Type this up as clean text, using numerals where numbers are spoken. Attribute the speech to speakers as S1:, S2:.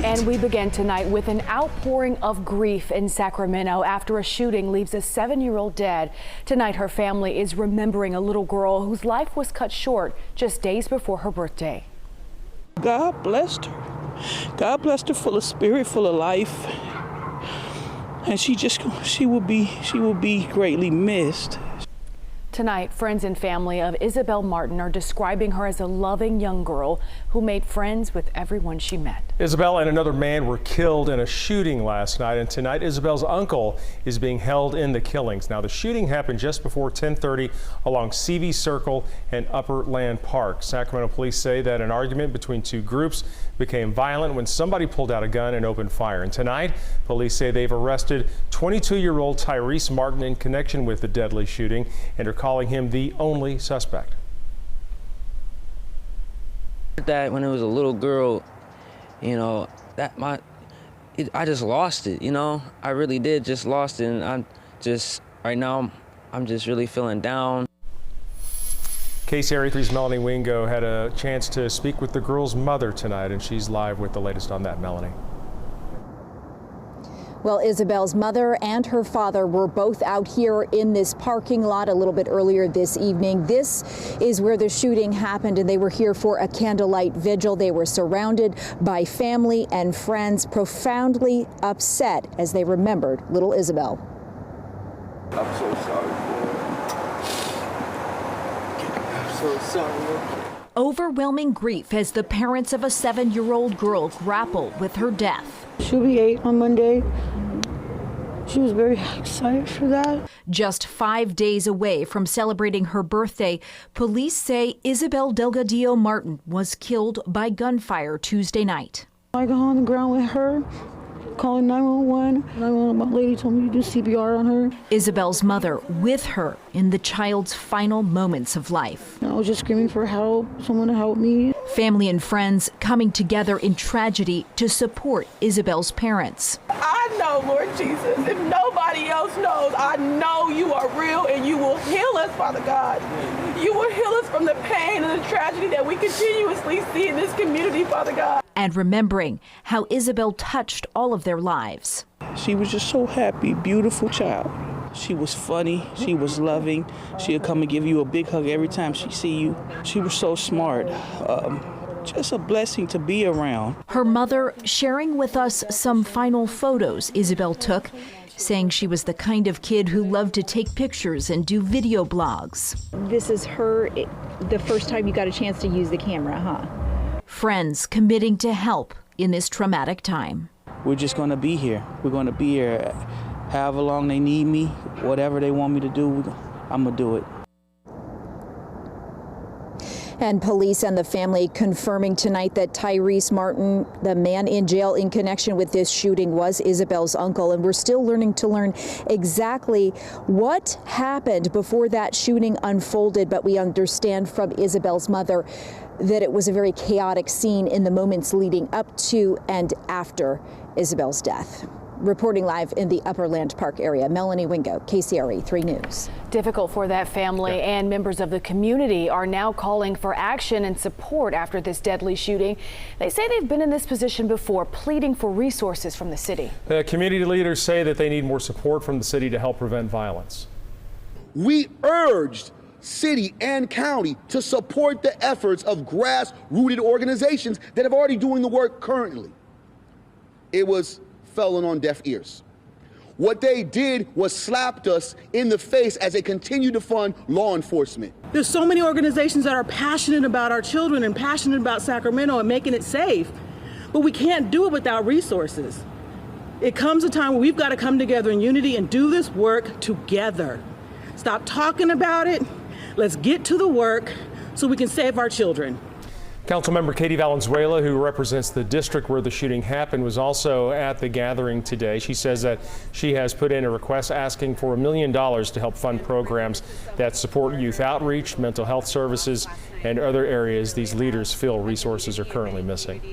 S1: And we begin tonight with an outpouring of grief in Sacramento after a shooting leaves a 7-year-old dead. Tonight, her family is remembering a little girl whose life was cut short just days before her birthday.
S2: God blessed her. God blessed her full of spirit, full of life. And she will be greatly missed.
S1: Tonight, friends and family of Isabel Martin are describing her as a loving young girl who made friends with everyone she met.
S3: Isabel and another man were killed in a shooting last night, and tonight Isabel's uncle is being held in the killings. Now, the shooting happened just before 10:30 along CV Circle and Upper Land Park. Sacramento police say that an argument between two groups became violent when somebody pulled out a gun and opened fire. And tonight, police say they've arrested 22-year-old Tyrese Martin in connection with the deadly shooting and are calling him the only suspect.
S4: That when it was a little girl, you know, I just lost it, you know. I really did just lost it, and right now I'm just really feeling down.
S3: KCRA 3's Melanie Wingo had a chance to speak with the girl's mother tonight, and she's live with the latest on that. Melanie.
S5: Well, Isabel's mother and her father were both out here in this parking lot a little bit earlier this evening. This is where the shooting happened, and they were here for a candlelight vigil. They were surrounded by family and friends, profoundly upset as they remembered little Isabel.
S6: I'm so sorry. I'm so sorry.
S7: Overwhelming grief as the parents of a 7-year-old girl grapple with her death.
S2: She'll be 8 on Monday. She was very excited for that.
S7: Just 5 days away from celebrating her birthday, police say Isabel Delgadillo Martin was killed by gunfire Tuesday night.
S2: I got on the ground with her, calling 911. 911 lady told me to do CPR on her.
S7: Isabel's mother with her in the child's final moments of life.
S2: I was just screaming for help, someone to help me.
S7: Family and friends coming together in tragedy to support Isabel's parents.
S8: I know, Lord Jesus, if nobody else knows, I know you are real and you will heal us, Father God. You will heal us from the pain and the tragedy that we continuously see in this community, Father God.
S7: And remembering how Isabel touched all of their lives.
S2: She was just so happy, beautiful child. She was funny, she was loving. She'd come and give you a big hug every time she see you. She was so smart. Just a blessing to be around.
S7: Her mother sharing with us some final photos Isabel took, saying she was the kind of kid who loved to take pictures and do video blogs.
S5: This is the first time you got a chance to use the camera, huh?
S7: Friends committing to help in this traumatic time.
S2: We're just going to be here. We're going to be here however long they need me, whatever they want me to do, I'm going to do it.
S5: And police and the family confirming tonight that Tyrese Martin, the man in jail in connection with this shooting, was Isabel's uncle. And we're still learning exactly what happened before that shooting unfolded. But we understand from Isabel's mother that it was a very chaotic scene in the moments leading up to and after Isabel's death. Reporting live in the Upper Land Park area, Melanie Wingo, KCRA 3 News.
S1: Difficult for that family, and members of the community are now calling for action and support after this deadly shooting. They say they've been in this position before, pleading for resources from the city.
S3: The community leaders say that they need more support from the city to help prevent violence.
S9: We urged city and county to support the efforts of grassrooted organizations that are already doing the work currently. It fell on deaf ears. What they did was slapped us in the face as they continue to fund law enforcement.
S8: There's so many organizations that are passionate about our children and passionate about Sacramento and making it safe, but we can't do it without resources. It comes a time where we've got to come together in unity and do this work together. Stop talking about it. Let's get to the work so we can save our children.
S3: Councilmember Katie Valenzuela, who represents the district where the shooting happened, was also at the gathering today. She says that she has put in a request asking for $1 million to help fund programs that support youth outreach, mental health services, and other areas these leaders feel resources are currently missing.